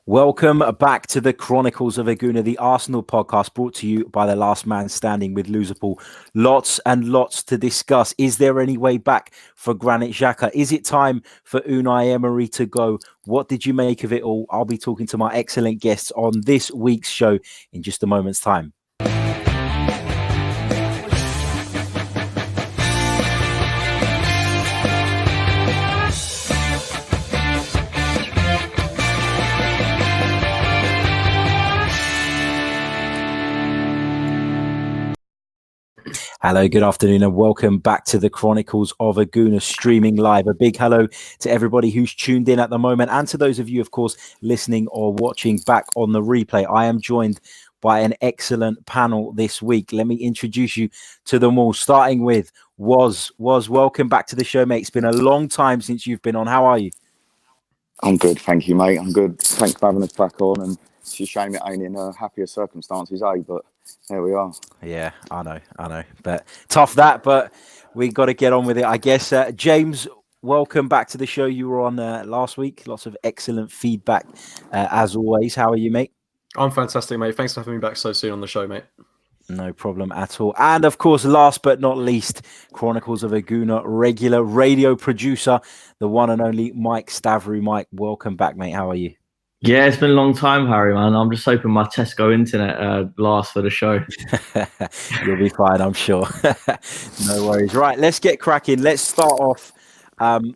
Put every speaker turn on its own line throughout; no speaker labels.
Welcome back to the Chronicles of a Gooner, the Arsenal podcast brought to you by the last man standing with Loserpool. Lots and lots to discuss. Is there any way back for Granit Xhaka? Is it time for Unai Emery to go? What did you make of it all? I'll be talking to my excellent guests on this week's show in just a moment's time. Hello, good afternoon, and welcome back to the Chronicles of a Gooner streaming live. A big hello to everybody who's tuned in at the moment, and to those of you, of course, listening or watching back on the replay. I am joined by an excellent panel this week. Let me introduce you to them all, starting with Woz. Woz, welcome back to the show, mate. It's been a long time since you've been on. How are you?
I'm good, thank you, mate. I'm good. Thanks for having us back on, and it's a shame it ain't in happier circumstances, but there we are.
Yeah, I know. But tough that, but we got to get on with it, I guess. James, welcome back to the show. You were on last week. Lots of excellent feedback, as always. How are you, mate?
I'm fantastic, mate. Thanks for having me back so soon on the show, mate.
No problem at all. And of course, last but not least, Chronicles of a Gooner regular radio producer, the one and only Mike Stavrou. Mike, welcome back, mate. How are you?
Yeah, it's been a long time, Harry, man. I'm just hoping my Tesco internet lasts for the show.
You'll be fine, I'm sure. No worries. Right, let's get cracking. Let's start off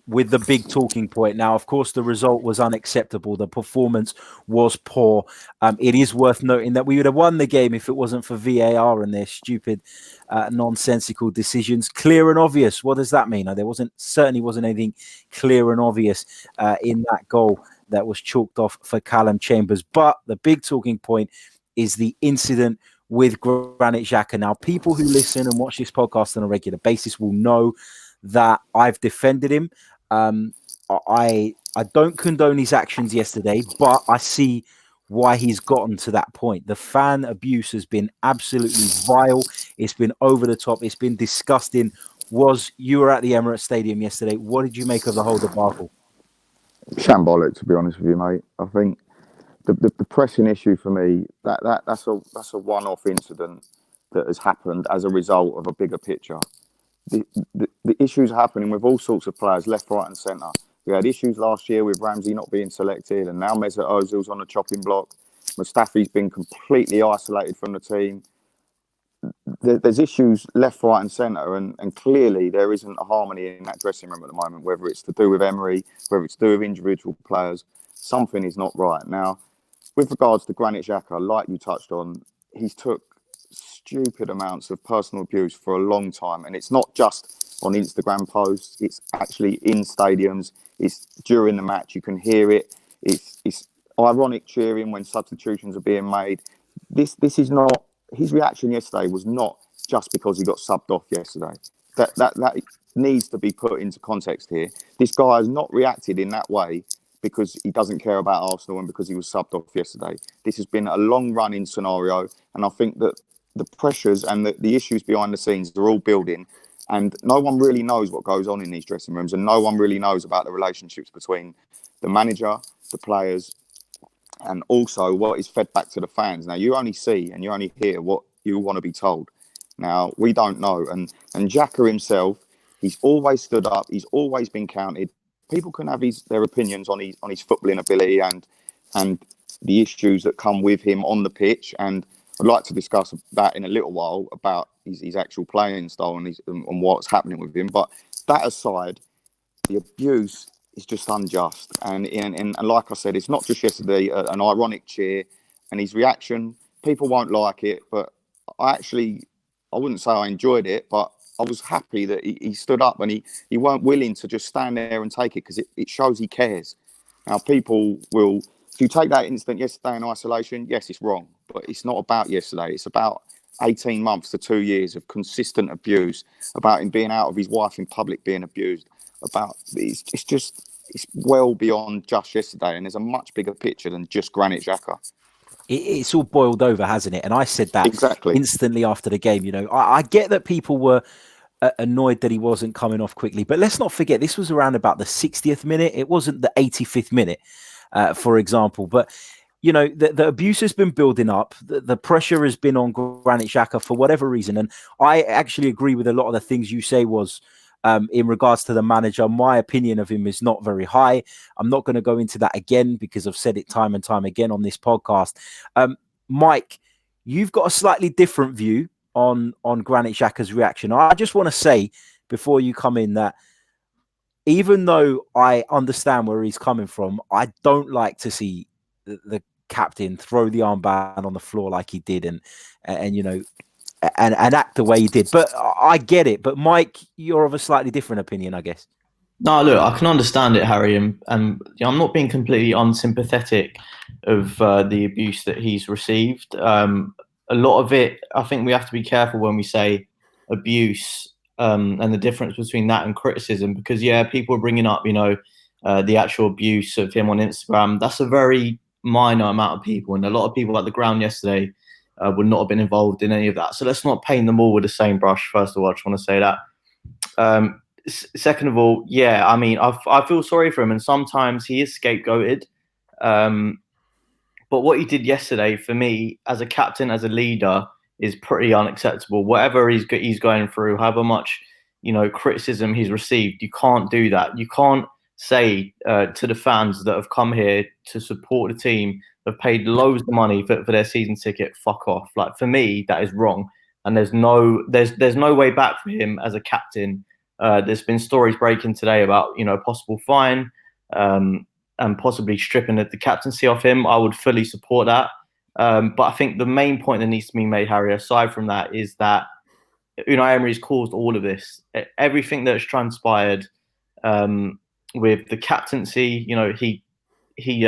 with the big talking point. Now, of course, the result was unacceptable. The performance was poor. It is worth noting that we would have won the game if it wasn't for VAR and their stupid, nonsensical decisions. Clear and obvious. What does that mean? There certainly wasn't anything clear and obvious in that goal that was chalked off for Callum Chambers. But the big talking point is the incident with Granit Xhaka. Now, people who listen and watch this podcast on a regular basis will know that I've defended him. I don't condone his actions yesterday, but I see why he's gotten to that point. The fan abuse has been absolutely vile. It's been over the top. It's been disgusting. You were at the Emirates Stadium yesterday. What did you make of the whole debacle?
Shambolic, to be honest with you, mate. I think the pressing issue for me, that's a one-off incident that has happened as a result of a bigger picture. The issues happening with all sorts of players, left, right and centre. We had issues last year with Ramsey not being selected, and now Mesut Ozil's on the chopping block. Mustafi's been completely isolated from the team. There's issues left, right and centre, and clearly there isn't a harmony in that dressing room at the moment, whether it's to do with Emery, whether it's to do with individual players. Something is not right. Now, with regards to Granit Xhaka, like you touched on, he's took stupid amounts of personal abuse for a long time, and it's not just on Instagram posts, it's actually in stadiums, it's during the match, you can hear it, it's ironic cheering when substitutions are being made. This is not. His reaction yesterday was not just because he got subbed off yesterday. That needs to be put into context here. This guy has not reacted in that way because he doesn't care about Arsenal and because he was subbed off yesterday. This has been a long-running scenario, and I think that the pressures and the issues behind the scenes are all building, and no one really knows what goes on in these dressing rooms, and no one really knows about the relationships between the manager, the players, and also what is fed back to the fans. Now, you only see and you only hear what you want to be told. Now, we don't know. And Xhaka himself, he's always stood up. He's always been counted. People can have their opinions on his footballing ability and the issues that come with him on the pitch. And I'd like to discuss that in a little while, about his actual playing style and what's happening with him. But that aside, the abuse is just unjust, and like I said, it's not just yesterday an ironic cheer, and his reaction, people won't like it, but I wouldn't say I enjoyed it, but I was happy that he stood up and he weren't willing to just stand there and take it, because it shows he cares. Now, people will, if you take that incident yesterday in isolation, yes, it's wrong, but it's not about yesterday. It's about 18 months to 2 years of consistent abuse, about him being out of his wife in public being abused, about it's well beyond just yesterday, and there's a much bigger picture than just Granit Xhaka.
It's all boiled over, hasn't it? And I said that
exactly
instantly after the game. You know, I get that people were annoyed that he wasn't coming off quickly, but let's not forget this was around about the 60th minute. It wasn't the 85th minute. for example. But you know, the abuse has been building up. The pressure has been on Granit Xhaka for whatever reason. And I actually agree with a lot of the things you say was in regards to the manager. My opinion of him is not very high. I'm not going to go into that again because I've said it time and time again on this podcast. Mike, you've got a slightly different view on Granit Xhaka's reaction. I just want to say before you come in that even though I understand where he's coming from, I don't like to see the captain throw the armband on the floor like he did and you know and act the way he did. But I get it. But Mike, you're of a slightly different opinion, I guess.
No, look, I can understand it, Harry, and I'm not being completely unsympathetic of the abuse that he's received. A lot of it, I think we have to be careful when we say abuse and the difference between that and criticism, because people are bringing up, the actual abuse of him on Instagram. That's a very minor amount of people, and a lot of people at the ground yesterday would not have been involved in any of that. So let's not paint them all with the same brush. First of all, I just want to say that. Second of all, I mean, I feel sorry for him, and sometimes he is scapegoated. But what he did yesterday, for me, as a captain, as a leader, is pretty unacceptable. Whatever he's going through, however much criticism he's received, you can't do that. You can't say to the fans that have come here to support the team, have paid loads of money for their season ticket, fuck off. Like, for me, that is wrong, and there's no way back for him as a captain. There's been stories breaking today about possible fine and possibly stripping the captaincy off him. I would fully support that. But I think the main point that needs to be made, Harry, aside from that, is that Unai Emery's caused all of this. Everything that's transpired with the captaincy, he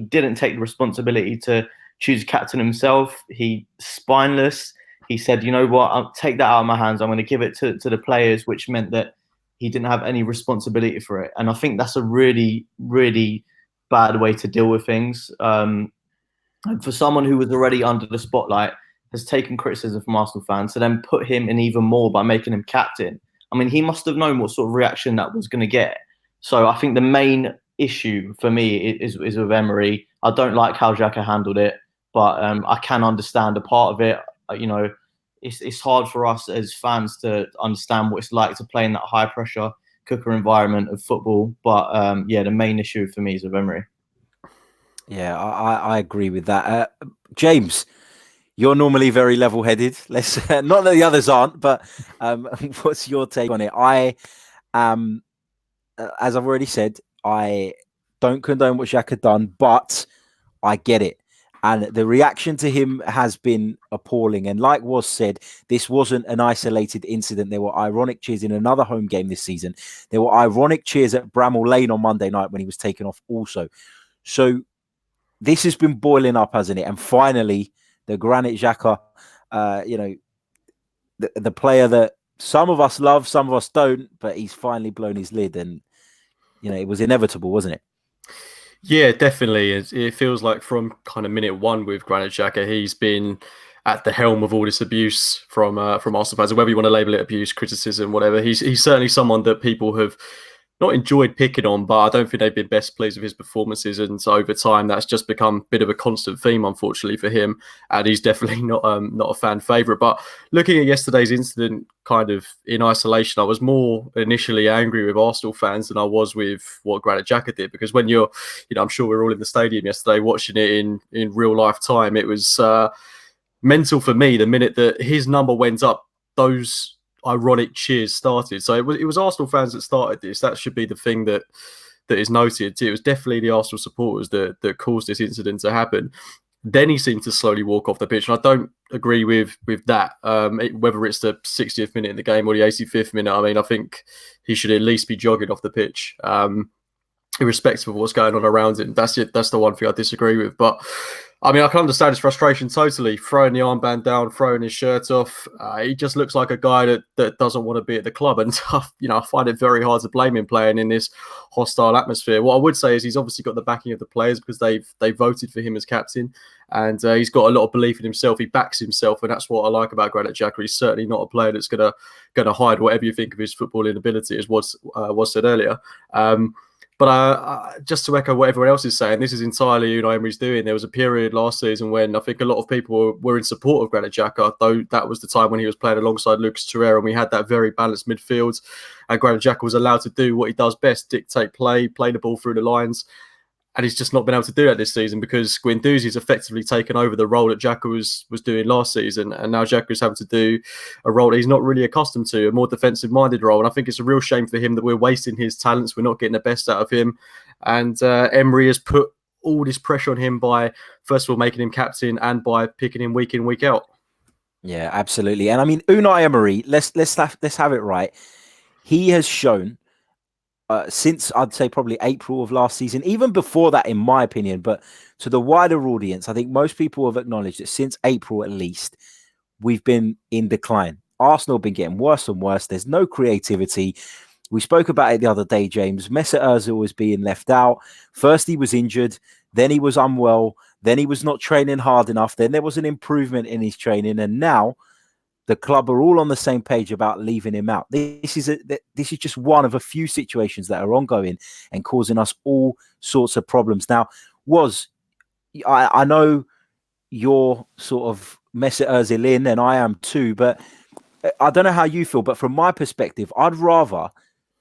didn't take the responsibility to choose a captain himself. He's spineless. He said, you know what, I'll take that out of my hands. I'm going to give it to the players, which meant that he didn't have any responsibility for it. And I think that's a really, really bad way to deal with things. And for someone who was already under the spotlight, has taken criticism from Arsenal fans, to then put him in even more by making him captain. I mean, he must have known what sort of reaction that was going to get. So I think the main issue for me is with Emery. I don't like how Xhaka handled it, but I can understand a part of it. It's hard for us as fans to understand what it's like to play in that high pressure cooker environment of football. But the main issue for me is with Emery.
Yeah, I agree with that. James, you're normally very level-headed. Let's not that the others aren't, but what's your take on it? I am, as I've already said, I don't condone what Xhaka done, but I get it. And the reaction to him has been appalling. And like was said, this wasn't an isolated incident. There were ironic cheers in another home game this season. There were ironic cheers at Bramall Lane on Monday night when he was taken off also. So this has been boiling up, hasn't it? And finally, the Granit Xhaka, the player that some of us love, some of us don't, but he's finally blown his lid. And, it was inevitable, wasn't it?
Yeah, definitely. It feels like from kind of minute one with Granit Xhaka, he's been at the helm of all this abuse from Arsenal fans. And whether you want to label it abuse, criticism, whatever, he's certainly someone that people have not enjoyed picking on, but I don't think they've been best pleased with his performances. And so over time, that's just become a bit of a constant theme, unfortunately, for him. And he's definitely not a fan favourite. But looking at yesterday's incident kind of in isolation, I was more initially angry with Arsenal fans than I was with what Granit Xhaka did. Because when you're, I'm sure we were all in the stadium yesterday watching it in real life time, it was mental for me the minute that his number went up, those ironic cheers started. So it was Arsenal fans that started this. That should be the thing that is noted. It was definitely the Arsenal supporters that caused this incident to happen. Then he seemed to slowly walk off the pitch, and I don't agree with that. Whether it's the 60th minute in the game or the 85th minute, I mean, I think he should at least be jogging off the pitch, irrespective of what's going on around him. That's it. That's the one thing I disagree with. But I mean, I can understand his frustration totally, throwing the armband down, throwing his shirt off. He just looks like a guy that doesn't want to be at the club. And, I find it very hard to blame him playing in this hostile atmosphere. What I would say is he's obviously got the backing of the players because they voted for him as captain. And he's got a lot of belief in himself. He backs himself. And that's what I like about Granit Xhaka. He's certainly not a player that's going to hide whatever you think of his footballing ability, as was said earlier. But just to echo what everyone else is saying, this is entirely Unai Emery's doing. There was a period last season when I think a lot of people were in support of Granit Xhaka, though that was the time when he was playing alongside Lucas Torreira, and we had that very balanced midfield. And Granit Xhaka was allowed to do what he does best: dictate play the ball through the lines. And he's just not been able to do that this season because Guendouzi's effectively taken over the role that Xhaka was doing last season. And now Xhaka is having to do a role that he's not really accustomed to, a more defensive-minded role. And I think it's a real shame for him that we're wasting his talents. We're not getting the best out of him. And Emery has put all this pressure on him by, first of all, making him captain and by picking him week in, week out.
Yeah, absolutely. And I mean, Unai Emery, let's have it right. He has shown since I'd say probably April of last season, even before that, in my opinion, but to the wider audience, I think most people have acknowledged that since April, at least, we've been in decline. Arsenal have been getting worse and worse. There's no creativity. We spoke about it the other day, James. Mesut Ozil was being left out. First, he was injured. Then he was unwell. Then he was not training hard enough. Then there was an improvement in his training. And now the club are all on the same page about leaving him out. This is just one of a few situations that are ongoing and causing us all sorts of problems. Now, I know you're sort of Mesut Ozil in, and I am too, but I don't know how you feel, but from my perspective, I'd rather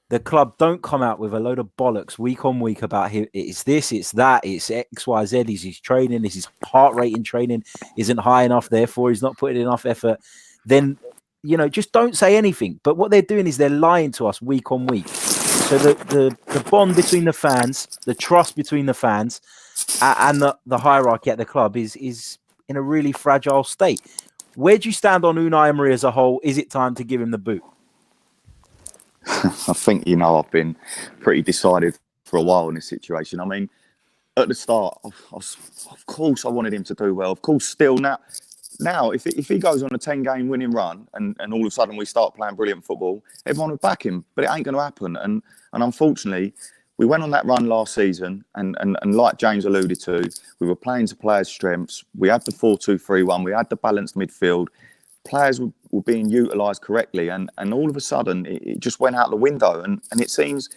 the club don't come out with a load of bollocks week on week about it's this, it's that, it's X, Y, Z, is his training, is his heart rate in training isn't high enough, therefore he's not putting enough effort. Then, just don't say anything. But what they're doing is they're lying to us week on week. So the bond between the fans, the trust between the fans and the hierarchy at the club is in a really fragile state. Where do you stand on Unai Emery as a whole? Is it time to give him the boot?
I think, I've been pretty decided for a while in this situation. I mean, at the start, of course I wanted him to do well. Of course, still now, if he goes on a 10-game winning run and all of a sudden we start playing brilliant football, everyone would back him. But it ain't going to happen. And unfortunately, we went on that run last season, and like James alluded to, we were playing to players' strengths. We had the 4-2-3-1. We had the balanced midfield. Players were being utilised correctly. And all of a sudden, it just went out the window. And it seems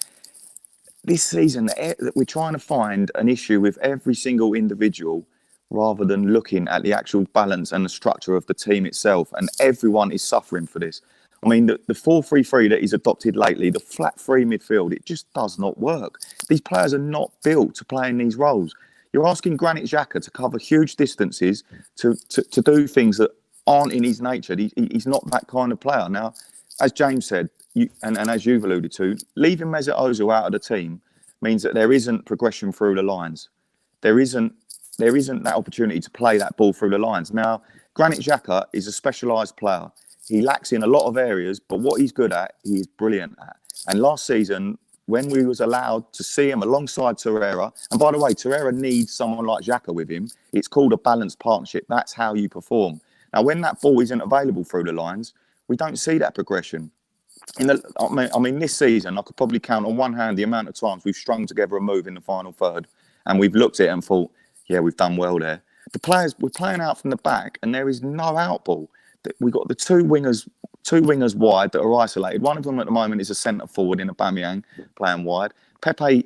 this season that we're trying to find an issue with every single individual rather than looking at the actual balance and the structure of the team itself. And everyone is suffering for this. I mean, the 4-3-3 that he's adopted lately, the flat three midfield, it just does not work. These players are not built to play in these roles. You're asking Granit Xhaka to cover huge distances, to do things that aren't in his nature. He's not that kind of player. Now, as James said, and as you've alluded to, leaving Mesut Ozil out of the team means that there isn't progression through the lines. There isn't that opportunity to play that ball through the lines. Now, Granit Xhaka is a specialised player. He lacks in a lot of areas, but what he's good at, he is brilliant at. And last season, when we was allowed to see him alongside Torreira, and by the way, Torreira needs someone like Xhaka with him. It's called a balanced partnership. That's how you perform. Now, when that ball isn't available through the lines, we don't see that progression. I mean, this season, I could probably count on one hand the amount of times we've strung together a move in the final third, and we've looked at it and thought, yeah, we've done well there. The players, we're playing out from the back, and there is no out ball. We've got the two wingers wide that are isolated. One of them at the moment is a centre forward in Aubameyang playing wide.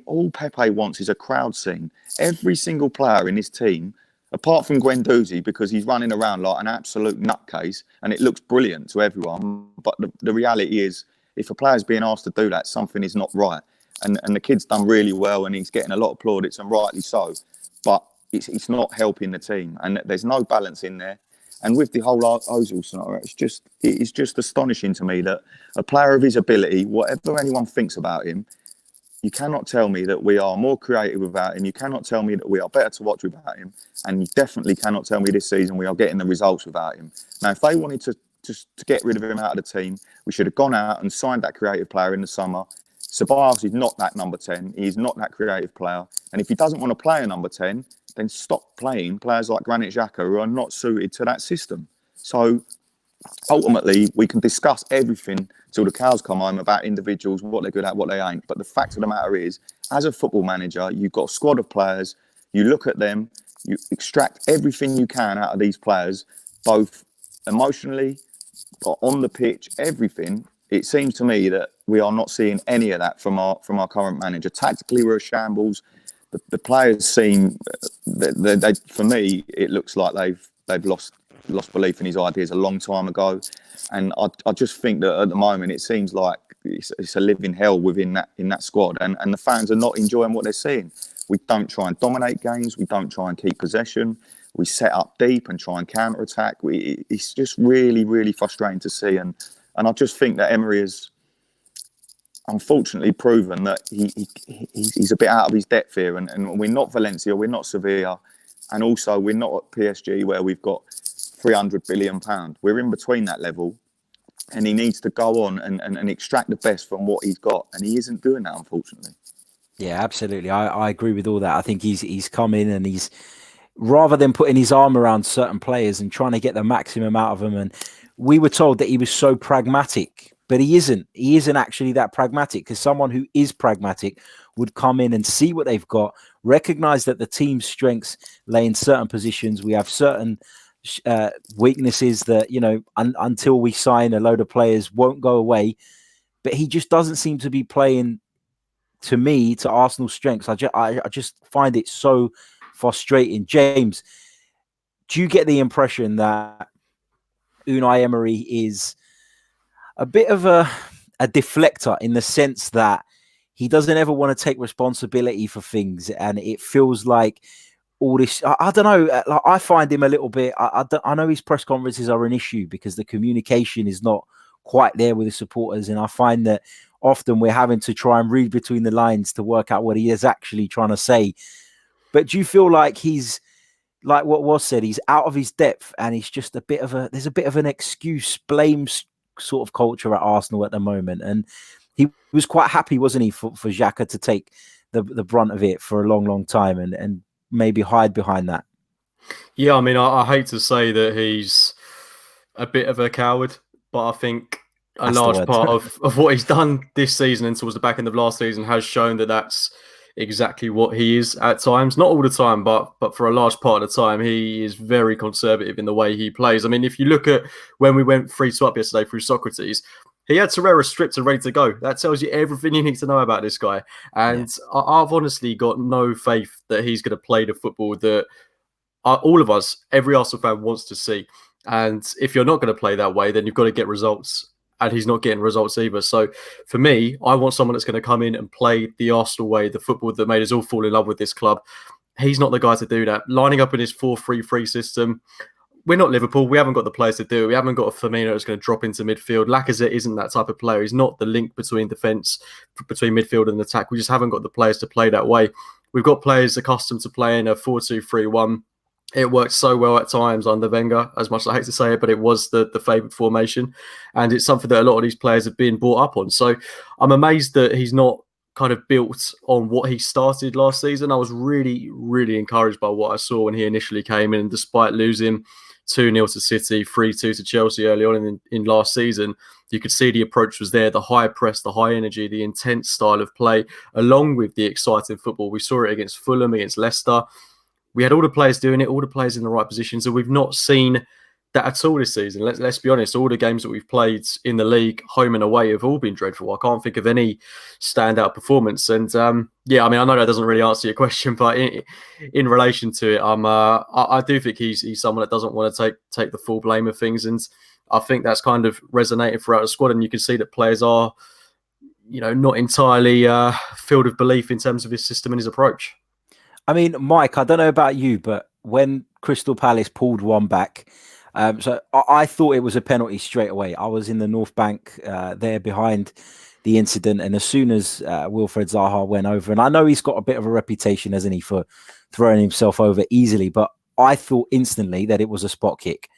All Pepe wants is a crowd scene. Every single player in his team, apart from Guendouzi, because he's running around like an absolute nutcase, and it looks brilliant to everyone. But the reality is, if a player's being asked to do that, something is not right. And the kid's done really well, and he's getting a lot of plaudits, and rightly so. But it's not helping the team, and there's no balance in there. And with the whole Ozil scenario, it's just astonishing to me that a player of his ability, whatever anyone thinks about him, you cannot tell me that we are more creative without him. You cannot tell me that we are better to watch without him. And you definitely cannot tell me this season we are getting the results without him. Now, if they wanted to get rid of him out of the team, we should have gone out and signed that creative player in the summer. Ceballos is not that number 10. He is not that creative player. And if he doesn't want to play a number 10, then stop playing players like Granit Xhaka who are not suited to that system. So ultimately, we can discuss everything till the cows come home about individuals, what they're good at, what they ain't. But the fact of the matter is, as a football manager, you've got a squad of players, you look at them, you extract everything you can out of these players, both emotionally, on the pitch, everything. It seems to me that we are not seeing any of that from our current manager. Tactically, we're a shambles. The players seem, for me, it looks like they've lost belief in his ideas a long time ago, and I just think that at the moment it seems like it's a living hell in that squad, and the fans are not enjoying what they're seeing. We don't try and dominate games. We don't try and keep possession. We set up deep and try and counter attack. It's just really, really frustrating to see, and I just think that Emery has unfortunately proven that he's a bit out of his depth here, and we're not Valencia, we're not Sevilla, and also we're not at PSG where we've got £300 billion. We're in between that level, and he needs to go on and extract the best from what he's got, and he isn't doing that, unfortunately.
Yeah, absolutely. I agree with all that. I think he's come in and he's, rather than putting his arm around certain players and trying to get the maximum out of them, and we were told that he was so pragmatic, but he isn't. He isn't actually that pragmatic, because someone who is pragmatic would come in and see what they've got, recognize that the team's strengths lay in certain positions. We have certain weaknesses that, until we sign a load of players, won't go away. But he just doesn't seem to be playing, to me, to Arsenal's strengths. I just find it so frustrating. James, do you get the impression that Unai Emery is a bit of a deflector, in the sense that he doesn't ever want to take responsibility for things, and it feels like all this, I don't know, I find him a little bit, I know his press conferences are an issue because the communication is not quite there with the supporters, and I find that often we're having to try and read between the lines to work out what he is actually trying to say. But do you feel like he's, like what was said, he's out of his depth, and he's just there's a bit of an excuse, blame sort of culture at Arsenal at the moment? And he was quite happy, wasn't he, for Xhaka to take the brunt of it for a long, long time and maybe hide behind that?
Yeah, I mean, I hate to say that he's a bit of a coward, but I think a large part of what he's done this season and towards the back end of last season has shown that that's exactly what he is at times. Not all the time, but for a large part of the time, he is very conservative in the way he plays. I mean, if you look at when we went 3-2 up yesterday through Socrates, he had Torreira stripped and ready to go. That tells you everything you need to know about this guy. And yeah, I've honestly got no faith that he's going to play the football that all of us, every Arsenal fan, wants to see. And if you're not going to play that way, then you've got to get results. And he's not getting results either. So for me, I want someone that's going to come in and play the Arsenal way, the football that made us all fall in love with this club. He's not the guy to do that. Lining up in his 4-3-3 system, we're not Liverpool. We haven't got the players to do it. We haven't got a Firmino that's going to drop into midfield. Lacazette isn't that type of player. He's not the link between defence, between midfield and attack. We just haven't got the players to play that way. We've got players accustomed to playing a 4-2-3-1. It worked so well at times under Wenger, as much as I hate to say it, but it was the favourite formation. And it's something that a lot of these players have been brought up on. So I'm amazed that he's not kind of built on what he started last season. I was really, really encouraged by what I saw when he initially came in. And despite losing 2-0 to City, 3-2 to Chelsea early on in last season, you could see the approach was there, the high press, the high energy, the intense style of play, along with the exciting football. We saw it against Fulham, against Leicester. We had all the players doing it, all the players in the right positions, and we've not seen that at all this season. Let's be honest, all the games that we've played in the league, home and away, have all been dreadful. I can't think of any standout performance. And yeah, I mean, I know that doesn't really answer your question, but in relation to it, I do think he's someone that doesn't want to take the full blame of things, and I think that's kind of resonated throughout the squad. And you can see that players are, not entirely filled with belief in terms of his system and his approach.
I mean, Mike, I don't know about you, but when Crystal Palace pulled one back, so I thought it was a penalty straight away. I was in the North Bank there behind the incident, and as soon as Wilfred Zaha went over, and I know he's got a bit of a reputation, hasn't he, for throwing himself over easily, but I thought instantly that it was a spot kick.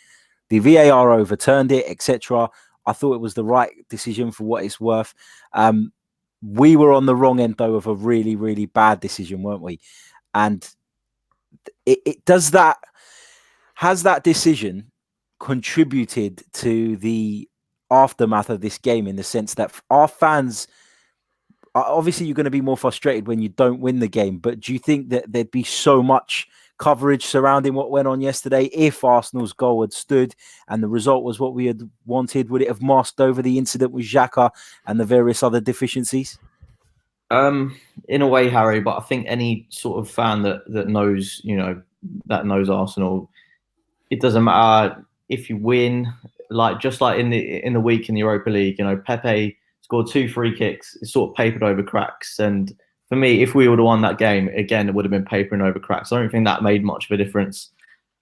The VAR overturned it, etc. I thought it was the right decision for what it's worth. We were on the wrong end, though, of a really, really bad decision, weren't we? And has that decision contributed to the aftermath of this game, in the sense that our fans, obviously you're going to be more frustrated when you don't win the game, but do you think that there'd be so much coverage surrounding what went on yesterday? If Arsenal's goal had stood and the result was what we had wanted, would it have masked over the incident with Xhaka and the various other deficiencies?
In a way, Harry, but I think any sort of fan that knows, that knows Arsenal, it doesn't matter if you win. Like just like in the week in the Europa League, Pepe scored 2 free kicks. It's sort of papered over cracks. And for me, if we would have won that game again, it would have been papering over cracks. I don't think that made much of a difference.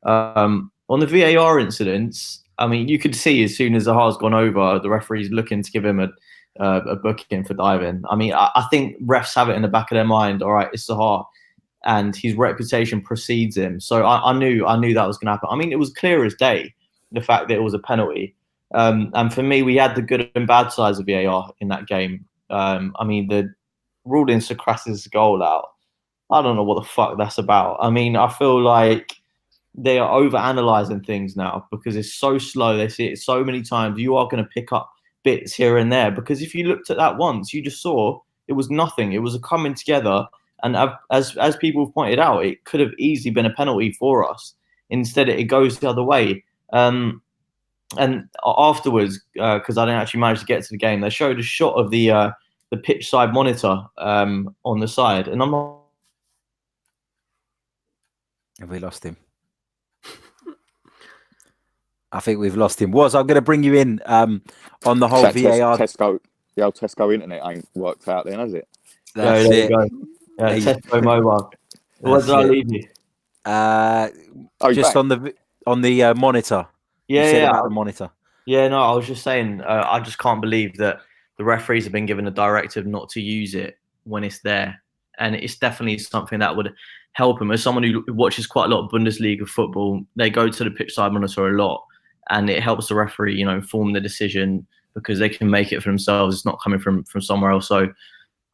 On the VAR incidents, I mean, you could see as soon as Zaha's gone over, the referee's looking to give him a booking for diving. I mean, I think refs have it in the back of their mind. All right, it's Zaha, and his reputation precedes him. So I knew that was going to happen. I mean, it was clear as day, the fact that it was a penalty. And for me, we had the good and bad sides of VAR in that game. I mean, the ruling Sokratis' goal out, I don't know what the fuck that's about. I mean, I feel like they are over-analysing things now because it's so slow. They see it so many times. You are going to pick up bits here and there, because if you looked at that once, you just saw it was nothing. It was a coming together, and as people have pointed out, it could have easily been a penalty for us. Instead, it goes the other way. And afterwards, because I didn't actually manage to get to the game, they showed a shot of the pitch side monitor on the side, and I'm not.
Have we lost him? I think we've lost him. I'm going to bring you in on the whole VAR.
The old Tesco internet ain't worked out then, has it?
That's it.
Go. Tesco mobile. Where did I leave you?
Just on the monitor.
Yeah.
The monitor.
Yeah, no, I was just saying, I just can't believe that the referees have been given a directive not to use it when it's there. And it's definitely something that would help them. As someone who watches quite a lot of Bundesliga football, they go to the pitch side monitor a lot, and it helps the referee, form the decision because they can make it for themselves. It's not coming from somewhere else. So,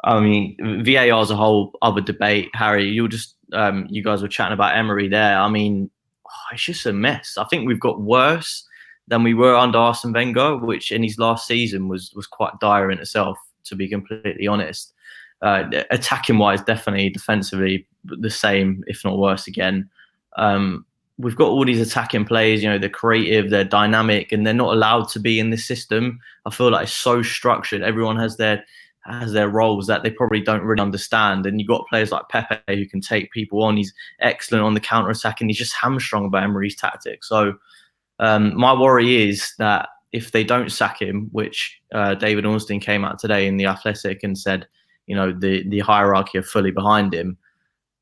I mean, VAR is a whole other debate. Harry, you guys were chatting about Emery there. I mean, it's just a mess. I think we've got worse than we were under Arsene Wenger, which in his last season was quite dire in itself, to be completely honest. Attacking wise, definitely. Defensively, the same, if not worse again. We've got all these attacking players, they're creative, they're dynamic, and they're not allowed to be in this system. I feel like it's so structured. Everyone has their roles that they probably don't really understand. And you've got players like Pepe who can take people on. He's excellent on the counter-attack, and he's just hamstrung by Emery's tactics. So my worry is that if they don't sack him, which David Ornstein came out today in The Athletic and said, the hierarchy are fully behind him,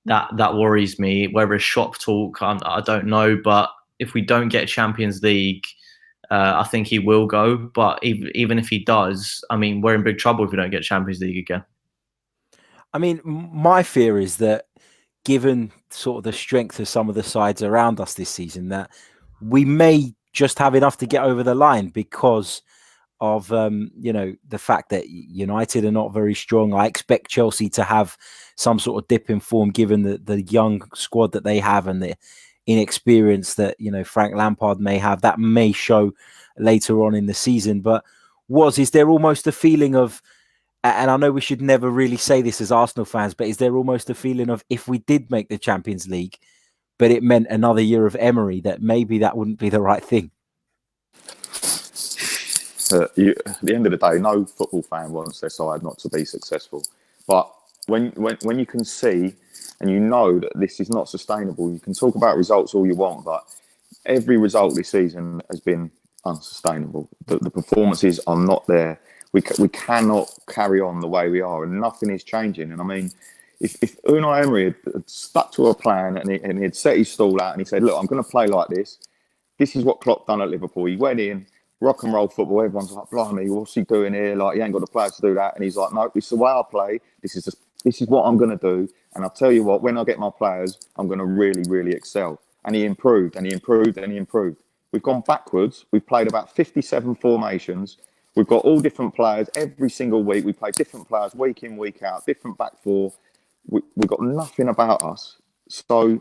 that worries me. Whether it's shop talk, I don't know. But if we don't get Champions League, I think he will go. But even if he does, I mean, we're in big trouble if we don't get Champions League again.
I mean, my fear is that given sort of the strength of some of the sides around us this season, that we may just have enough to get over the line because of the fact that United are not very strong. I expect Chelsea to have some sort of dip in form given the young squad that they have and the inexperience that Frank Lampard may have. That may show later on in the season. But is there almost a feeling of, and I know we should never really say this as Arsenal fans, but is there almost a feeling of, if we did make the Champions League but it meant another year of Emery, that maybe that wouldn't be the right thing?
At the end of the day, no football fan wants their side not to be successful. But when you can see and you know that this is not sustainable, you can talk about results all you want, but every result this season has been unsustainable. The performances are not there. We cannot carry on the way we are, and nothing is changing. And I mean, if Unai Emery had stuck to a plan and he had set his stall out and he said, look, I'm going to play like this. This is what Klopp done at Liverpool. He went in, rock and roll football. Everyone's like, blimey, what's he doing here? Like, he ain't got the players to do that. And he's like, no, this is the way I play. This is what I'm going to do. And I'll tell you what, when I get my players, I'm going to really, really excel. And he improved and he improved and he improved. We've gone backwards. We've played about 57 formations. We've got all different players every single week. We play different players week in, week out, different back four. We've got nothing about us. So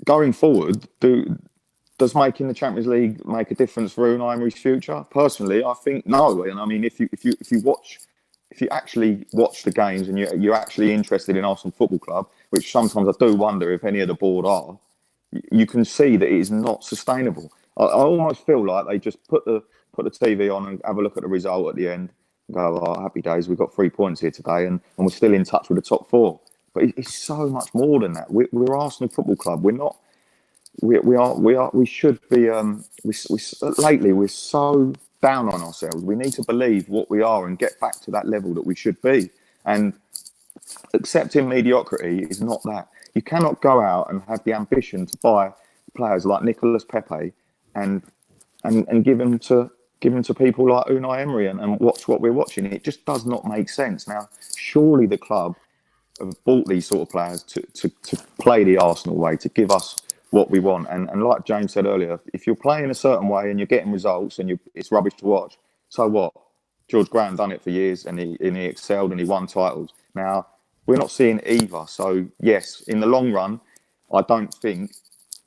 going forward, does making the Champions League make a difference for Unai Emery's future? Personally, I think no. And I mean, if you watch if you actually watch the games and you're actually interested in Arsenal Football Club, which sometimes I do wonder if any of the board are, you can see that it is not sustainable. I almost feel like they just put the TV on and have a look at the result at the end and go, "Oh, happy days, we've got 3 points here today, and we're still in touch with the top 4." But it's so much more than that. We're Arsenal Football Club. We're not. We should be. Lately, we're so down on ourselves. We need to believe what we are and get back to that level that we should be. And accepting mediocrity is not that. You cannot go out and have the ambition to buy players like Nicolas Pepe and give him to people like Unai Emery and watch what we're watching. It just does not make sense. Now, surely the club have bought these sort of players to play the Arsenal way, to give us what we want. And like James said earlier, if you're playing a certain way and you're getting results and it's rubbish to watch, so what? George Graham done it for years and he excelled and he won titles. Now, we're not seeing either. So, yes, in the long run, I don't think,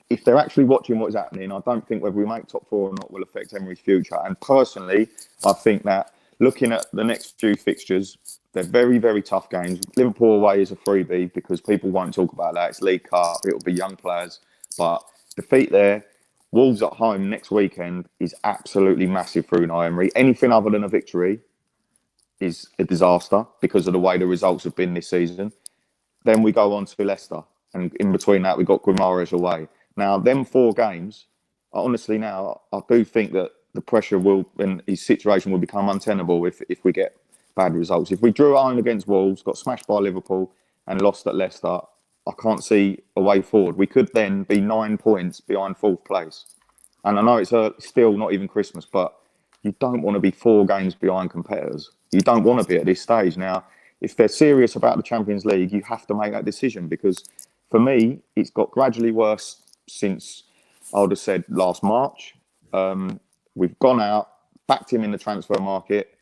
if they're actually watching what's happening, I don't think whether we make top 4 or not will affect Emery's future. And personally, I think that looking at the next few fixtures, they're very, very tough games. Liverpool away is a freebie because people won't talk about that. It's League Cup, it'll be young players. But defeat there, Wolves at home next weekend is absolutely massive for Unai Emery. Anything other than a victory is a disaster because of the way the results have been this season. Then we go on to Leicester. And in between that, we've got Guimaraes away. Now, them 4 games, honestly now, I do think that the pressure and his situation will become untenable if we get bad results. If we drew at home against Wolves, got smashed by Liverpool and lost at Leicester, I can't see a way forward. We could then be 9 points behind 4th place. And I know it's still not even Christmas, but you don't want to be 4 games behind competitors. You don't want to be at this stage. Now, if they're serious about the Champions League, you have to make that decision because for me, it's got gradually worse since, I would have said, last March. We've gone out, backed him in the transfer market,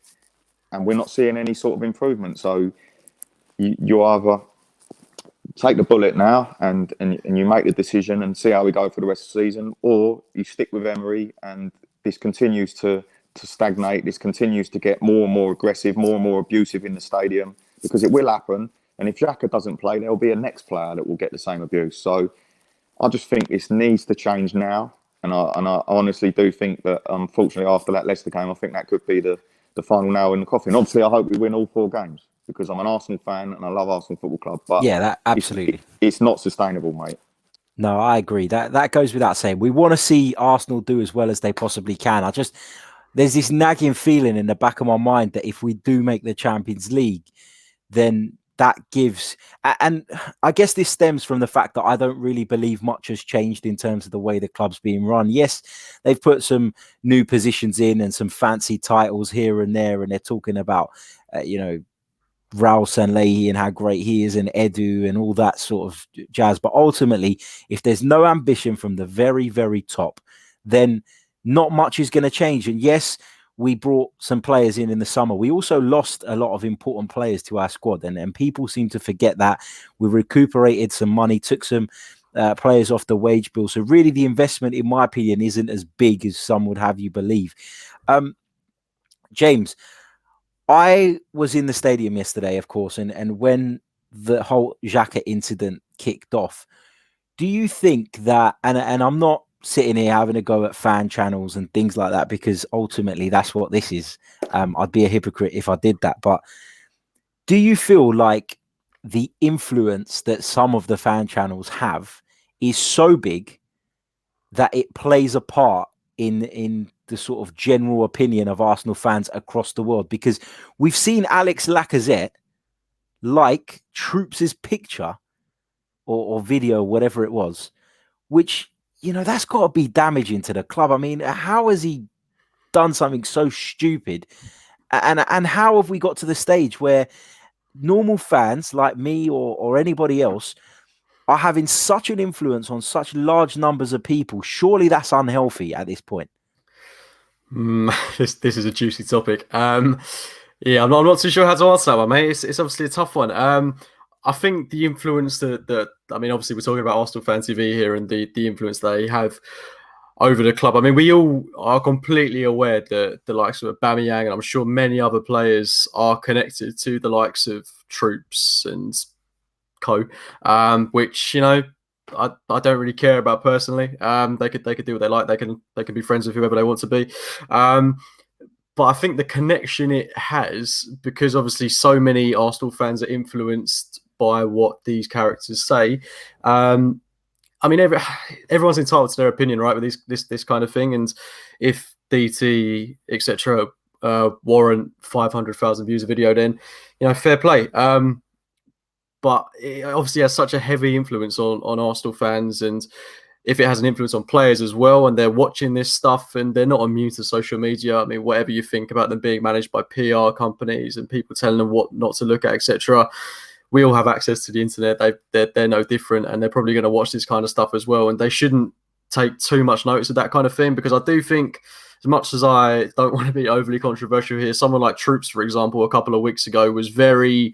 and we're not seeing any sort of improvement. So you either take the bullet now and you make the decision and see how we go for the rest of the season, or you stick with Emery and this continues to stagnate, this continues to get more and more aggressive, more and more abusive in the stadium, because it will happen. And if Xhaka doesn't play, there'll be a next player that will get the same abuse. So I just think this needs to change now. And I honestly do think that, unfortunately, after that Leicester game, I think that could be the final nail in the coffin. Obviously, I hope we win all 4 games because I'm an Arsenal fan and I love Arsenal Football Club. But
yeah, that absolutely.
It's not sustainable, mate.
No, I agree. That goes without saying. We want to see Arsenal do as well as they possibly can. There's this nagging feeling in the back of my mind that if we do make the Champions League, then that gives, and I guess this stems from the fact that I don't really believe much has changed in terms of the way the club's being run. Yes, they've put some new positions in and some fancy titles here and there, and they're talking about, Raul Sanlehi and how great he is and Edu and all that sort of jazz. But ultimately, if there's no ambition from the very, very top, then not much is going to change. And yes, we brought some players in the summer. We also lost a lot of important players to our squad. And people seem to forget that. We recuperated some money, took some players off the wage bill. So really the investment, in my opinion, isn't as big as some would have you believe. James, I was in the stadium yesterday, of course, and when the whole Xhaka incident kicked off, do you think that, and I'm not sitting here having a go at fan channels and things like that, because ultimately that's what this is. I'd be a hypocrite if I did that. But do you feel like the influence that some of the fan channels have is so big that it plays a part in the sort of general opinion of Arsenal fans across the world? Because we've seen Alex Lacazette like Troops's picture or video, whatever it was, which, that's got to be damaging to the club. I mean, how has he done something so stupid? And how have we got to the stage where normal fans like me or anybody else are having such an influence on such large numbers of people? Surely that's unhealthy at this point.
This is a juicy topic. I'm not too sure how to answer that one, mate. It's obviously a tough one. I think the influence that obviously we're talking about Arsenal Fan TV here and the influence they have. over the club. I mean, we all are completely aware that the likes of Aubameyang, and I'm sure many other players, are connected to the likes of Troops and co, which, you know, I don't really care about personally. They could do what they like. They can be friends with whoever they want to be. But I think the connection it has, because obviously so many Arsenal fans are influenced by what these characters say. I mean, everyone's entitled to their opinion, right, with this kind of thing. And if DT, etc., warrant 500,000 views a video, then, you know, fair play. But it obviously has such a heavy influence on Arsenal fans, and if it has an influence on players as well, and they're watching this stuff and they're not immune to social media. I mean, whatever you think about them being managed by PR companies and people telling them what not to look at, etc., we all have access to the internet. They're no different, and they're probably going to watch this kind of stuff as well. And they shouldn't take too much notice of that kind of thing, because I do think, as much as I don't want to be overly controversial here, someone like Troops, for example, a couple of weeks ago was very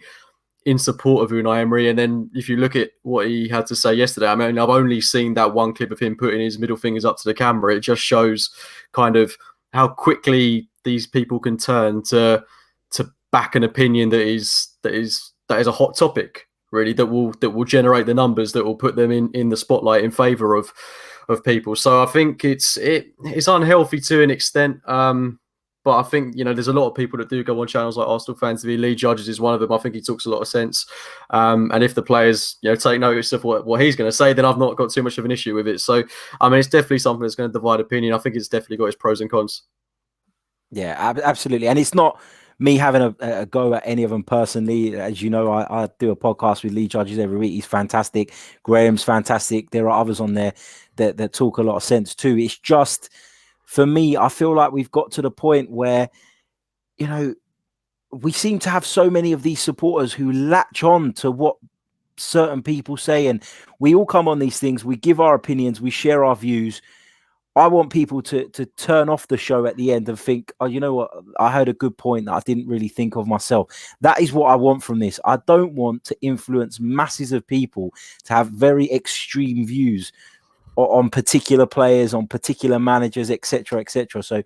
in support of Unai Emery. And then if you look at what he had to say yesterday, I mean, I've only seen that one clip of him putting his middle fingers up to the camera. It just shows kind of how quickly these people can turn to back an opinion that is a hot topic, really, that will generate the numbers that will put them in the spotlight in favour of people. So I think it's unhealthy to an extent. But I think, you know, there's a lot of people that do go on channels like Arsenal Fan TV. Lee Judges is one of them. I think he talks a lot of sense. And if the players, you know, take notice of what he's going to say, then I've not got too much of an issue with it. So, I mean, it's definitely something that's going to divide opinion. I think it's definitely got its pros and cons.
Yeah, absolutely. And it's not me having a go at any of them personally. As you know, I do a podcast with Lee Judges every week. He's fantastic. Graham's fantastic. There are others on there that talk a lot of sense too. It's just, for me, I feel like we've got to the point where, you know, we seem to have so many of these supporters who latch on to what certain people say, and we all come on these things, we give our opinions, we share our views. I want people to turn off the show at the end and think, oh, you know what, I heard a good point that I didn't really think of myself. That is what I want from this. I don't want to influence masses of people to have very extreme views on particular players, on particular managers, etc., etc. So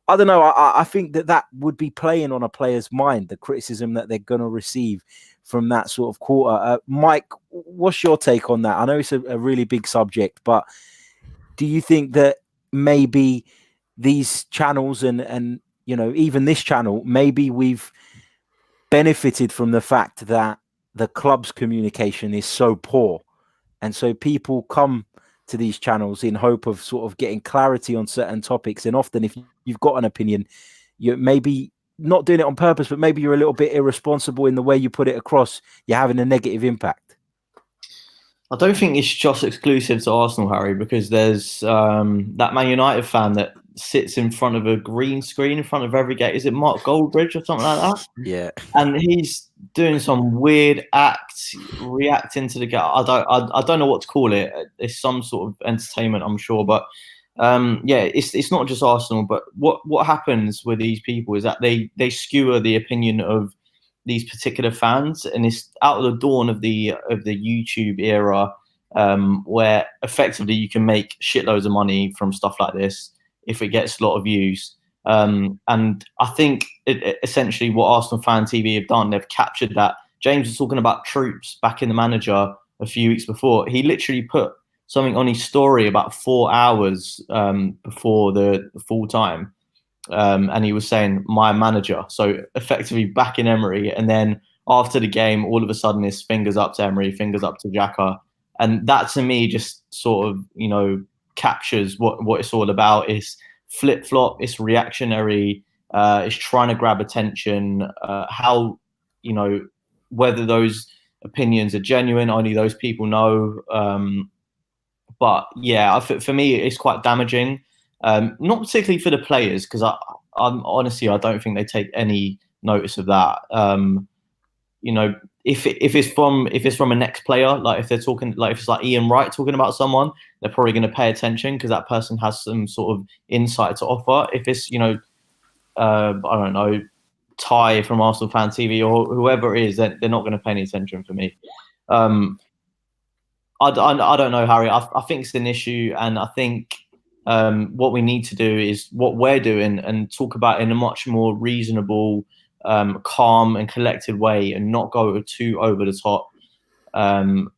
I don't know. I think that would be playing on a player's mind, the criticism that they're going to receive from that sort of quarter. Mike, what's your take on that? I know it's a really big subject, but do you think that maybe these channels and you know, even this channel, maybe we've benefited from the fact that the club's communication is so poor, and so people come to these channels in hope of sort of getting clarity on certain topics, and often if you've got an opinion, you're maybe not doing it on purpose, but maybe you're a little bit irresponsible in the way you put it across, you're having a negative impact.
I don't think it's just exclusive to Arsenal, Harry, because there's that Man United fan that sits in front of a green screen in front of every game. Is it Mark Goldbridge or something like that?
Yeah.
And he's doing some weird act, reacting to the game. I don't know what to call it. It's some sort of entertainment, I'm sure. But yeah, it's not just Arsenal. But what happens with these people is that they skewer the opinion of these particular fans, and it's out of the dawn of the YouTube era, where effectively you can make shitloads of money from stuff like this if it gets a lot of views. And I think essentially what Arsenal Fan TV have done, they've captured that. James was talking about Troops back in The Manager a few weeks before. He literally put something on his story about 4 hours before the full time. And he was saying, my manager. So effectively back in Emery. And then after the game, all of a sudden it's fingers up to Emery, fingers up to Xhaka. And that to me just sort of, you know, captures what it's all about. It's flip-flop, it's reactionary, it's trying to grab attention. How, you know, whether those opinions are genuine, only those people know. But yeah, for me, it's quite damaging. Not particularly for the players, because I'm honestly, I don't think they take any notice of that. You know, if it's from a next player, like if they're talking, like if it's like Ian Wright talking about someone, they're probably going to pay attention because that person has some sort of insight to offer. If it's, you know, I don't know, Ty from Arsenal Fan TV or whoever it is, they're not going to pay any attention for me. I don't know, Harry. I think it's an issue, and I think What we need to do is what we're doing and talk about in a much more reasonable, calm and collected way, and not go too over the top. And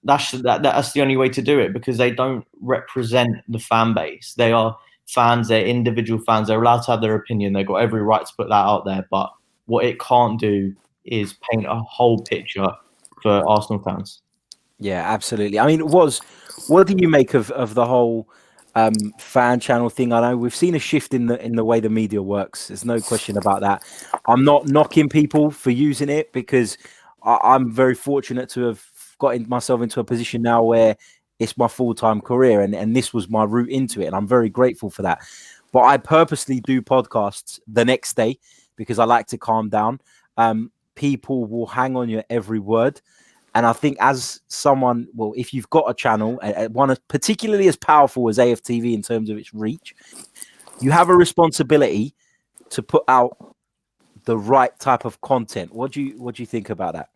that's the only way to do it, because they don't represent the fan base. They are fans, they're individual fans, they're allowed to have their opinion, they've got every right to put that out there. But what it can't do is paint a whole picture for Arsenal fans.
Yeah, absolutely. I mean, what do you make of the whole fan channel thing? I know we've seen a shift in the way the media works. There's no question about that. I'm not knocking people for using it, because I'm very fortunate to have gotten myself into a position now where it's my full-time career, and this was my route into it, and I'm very grateful for that. But I purposely do podcasts the next day because I like to calm down. People will hang on your every word. And I think as someone, well, if you've got a channel, one particularly as powerful as AFTV in terms of its reach, you have a responsibility to put out the right type of content. What do you think about that?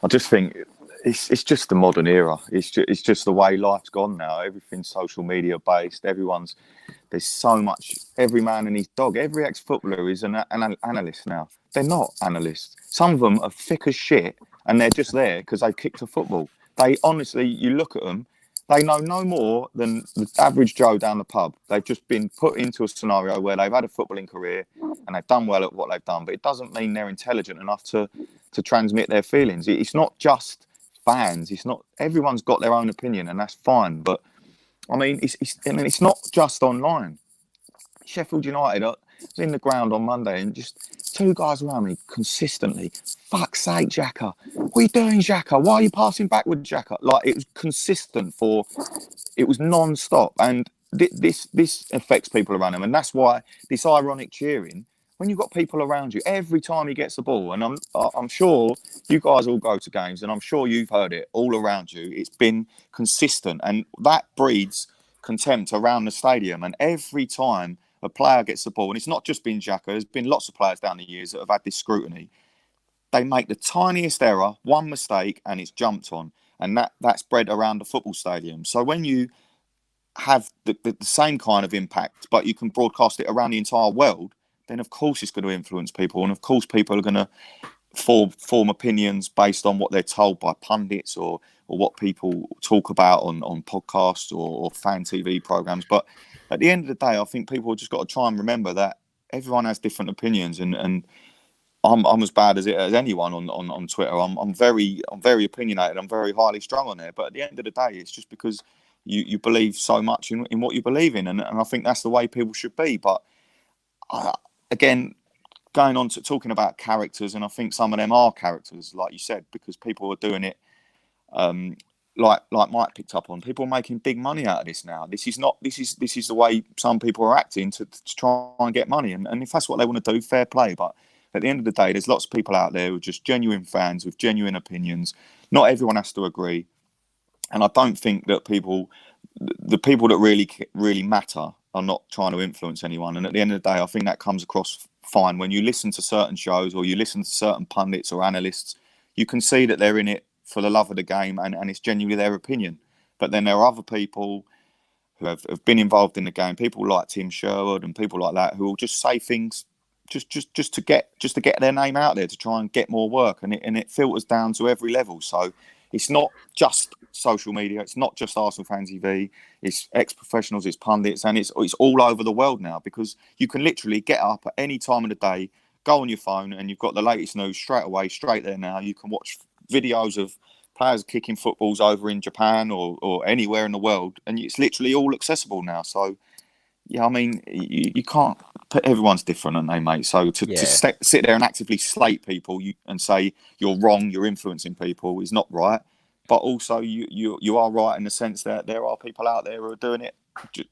I just think it's just the modern era. It's just the way life's gone now. Everything's social media based. There's so much. Every man and his dog. Every ex-footballer is an analyst now. They're not analysts. Some of them are thick as shit, and they're just there because they've kicked a football. They honestly, you look at them, they know no more than the average Joe down the pub. They've just been put into a scenario where they've had a footballing career and they've done well at what they've done, but it doesn't mean they're intelligent enough to transmit their feelings. It's not just fans. It's not, everyone's got their own opinion, and that's fine. But I mean, it's not just online. Sheffield United was in the ground on Monday, and just two guys around me consistently. Fuck's sake, Xhaka! What are you doing, Xhaka? Why are you passing back with Xhaka? Like, it was consistent it was non-stop, and this affects people around him, and that's why this ironic cheering. When you've got people around you every time he gets the ball, and I'm sure you guys all go to games, and I'm sure you've heard it all around you. It's been consistent, and that breeds contempt around the stadium. And every time a player gets the ball, and it's not just been Xhaka, there's been lots of players down the years that have had this scrutiny. They make the tiniest error, one mistake, and it's jumped on, and that's spread around the football stadium. So when you have the same kind of impact, but you can broadcast it around the entire world, then of course it's going to influence people, and of course people are going to form opinions based on what they're told by pundits or what people talk about on podcasts or fan TV programs. But at the end of the day, I think people have just got to try and remember that everyone has different opinions, and I'm as bad as anyone on Twitter. I'm very opinionated. I'm very highly strung on there. But at the end of the day, it's just because you believe so much in what you believe in, and I think that's the way people should be. But again, going on to talking about characters, and I think some of them are characters, like you said, because people are doing it, like Mike picked up on. People are making big money out of this now. This is the way some people are acting to try and get money, and if that's what they want to do, fair play. But at the end of the day, there's lots of people out there who are just genuine fans with genuine opinions. Not everyone has to agree, and I don't think that the people that really matter are not trying to influence anyone. And at the end of the day, I think that comes across fine. When you listen to certain shows or you listen to certain pundits or analysts, you can see that they're in it for the love of the game, and it's genuinely their opinion. But then there are other people who have been involved in the game, people like Tim Sherwood and people like that, who will just say things just to get their name out there, to try and get more work, and it filters down to every level. So it's not just social media, it's not just Arsenal Fan TV, it's ex-professionals, it's pundits, and it's all over the world now, because you can literally get up at any time of the day, go on your phone, and you've got the latest news straight there now. You can watch videos of players kicking footballs over in Japan or anywhere in the world, and it's literally all accessible now. So yeah, I mean, you can't put, everyone's different, aren't they, mate? So to sit there and actively slate people and say you're wrong, you're influencing people, is not right. But also you are right in the sense that there are people out there who are doing it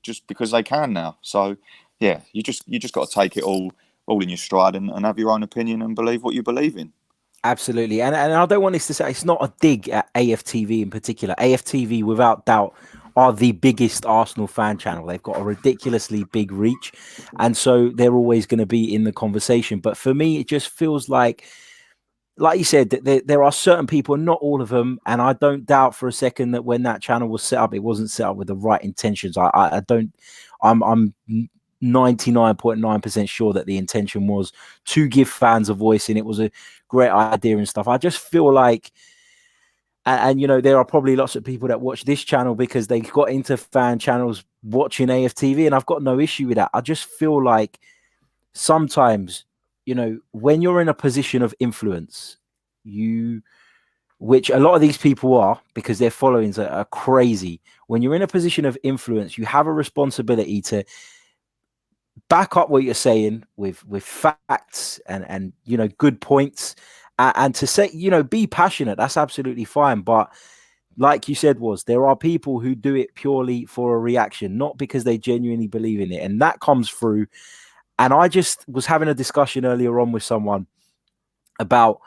just because they can now. So yeah, you just got to take it all in your stride and have your own opinion and believe what you believe in.
Absolutely. And I don't want this to say, it's not a dig at AFTV in particular. AFTV, without doubt, are the biggest Arsenal fan channel. They've got a ridiculously big reach, and so they're always going to be in the conversation. But for me, it just feels like like you said, there are certain people, not all of them, and I don't doubt for a second that when that channel was set up, it wasn't set up with the right intentions. I'm 99.9% sure that the intention was to give fans a voice, and it was a great idea and stuff. I just feel like, and you know, there are probably lots of people that watch this channel because they got into fan channels watching AFTV, and I've got no issue with that. I just feel like sometimes, you know, when you're in a position of influence, which a lot of these people are, because their followings are crazy. When you're in a position of influence, you have a responsibility to back up what you're saying with facts and you know, good points, and to say, you know, be passionate. That's absolutely fine. But like you said, there are people who do it purely for a reaction, not because they genuinely believe in it, and that comes through. And I just was having a discussion earlier on with someone about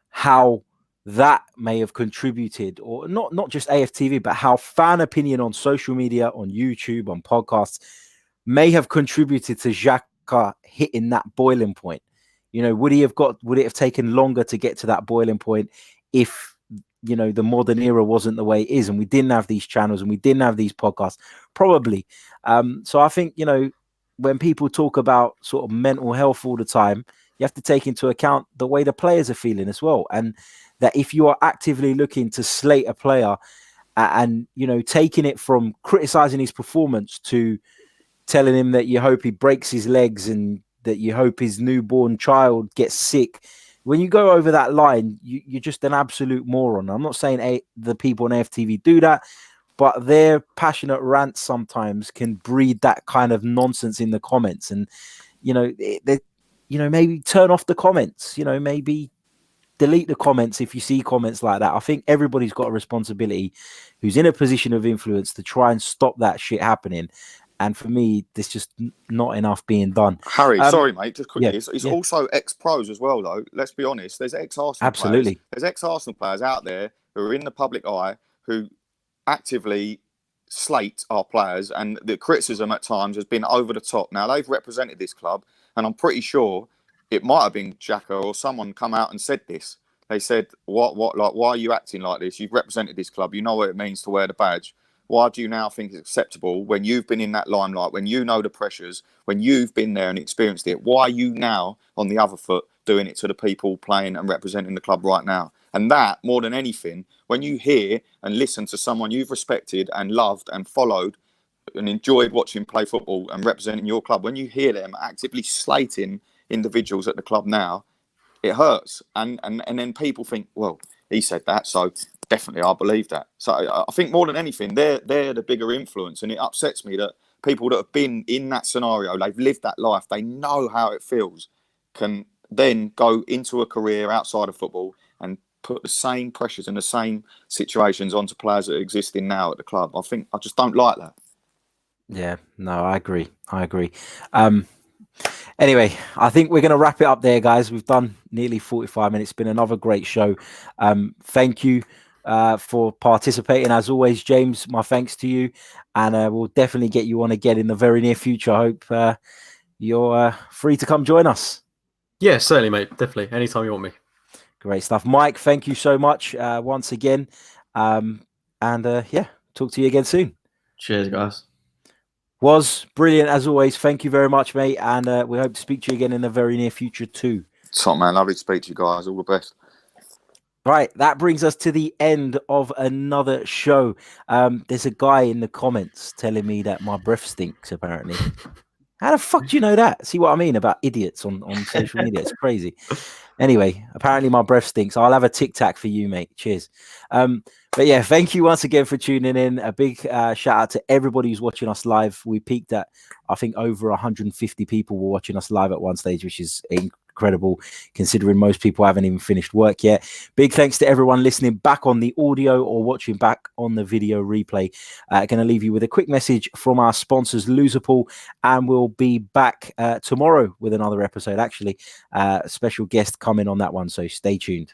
how that may have contributed, or not just AFTV, but how fan opinion on social media, on YouTube, on podcasts may have contributed to Xhaka hitting that boiling point. You know, would it have taken longer to get to that boiling point if, you know, the modern era wasn't the way it is, and we didn't have these channels and we didn't have these podcasts? Probably. So I think, you know, when people talk about sort of mental health all the time, you have to take into account the way the players are feeling as well. And that if you are actively looking to slate a player and, you know, taking it from criticizing his performance to telling him that you hope he breaks his legs and that you hope his newborn child gets sick, when you go over that line, you're just an absolute moron. I'm not saying the people on AFTV do that, but their passionate rants sometimes can breed that kind of nonsense in the comments. And, you know, maybe turn off the comments, you know, maybe delete the comments if you see comments like that. I think everybody's got a responsibility who's in a position of influence to try and stop that shit happening. And for me, there's just not enough being done.
Harry, sorry, mate, just quickly.
Yeah,
it's also ex-pros as well, though. Let's be honest. There's ex-Arsenal
absolutely
players. There's ex-Arsenal players out there who are in the public eye who actively slate our players, and the criticism at times has been over the top. Now, they've represented this club, and I'm pretty sure it might have been Xhaka or someone come out and said this. They said, like, why are you acting like this? You've represented this club. You know what it means to wear the badge. Why do you now think it's acceptable when you've been in that limelight, when you know the pressures, when you've been there and experienced it? Why are you now on the other foot doing it to the people playing and representing the club right now? And that, more than anything, when you hear and listen to someone you've respected and loved and followed and enjoyed watching play football and representing your club, when you hear them actively slating individuals at the club now, it hurts. And then people think, well, he said that, so definitely I believe that. So I think more than anything, they're the bigger influence. And it upsets me that people that have been in that scenario, they've lived that life, they know how it feels, can then go into a career outside of football and put the same pressures and the same situations onto players that are existing now at the club. I just don't like that.
Yeah, no, I agree. Anyway, I think we're going to wrap it up there, guys. We've done nearly 45 minutes. It's been another great show. Thank you for participating. As always, James, my thanks to you. And we'll definitely get you on again in the very near future. I hope you're free to come join us.
Yeah, certainly, mate. Definitely. Anytime you want me.
Great stuff. Mike, thank you so much once again. And talk to you again soon.
Cheers, guys.
Was brilliant as always. Thank you very much, mate. And we hope to speak to you again in the very near future too.
Top man, lovely to speak to you guys. All the best.
Right, that brings us to the end of another show. There's a guy in the comments telling me that my breath stinks, apparently. How the fuck do you know that? See what I mean about idiots on social media? It's crazy. Anyway, apparently my breath stinks. I'll have a Tic Tac for you, mate. Cheers. But yeah, thank you once again for tuning in. A big shout out to everybody who's watching us live. We peaked at, I think, over 150 people were watching us live at one stage, which is incredible considering most people haven't even finished work yet. Big thanks to everyone listening back on the audio or watching back on the video replay. Going to leave you with a quick message from our sponsors, Loserpool, and we'll be back tomorrow with another episode. Actually, a special guest coming on that one, so stay tuned.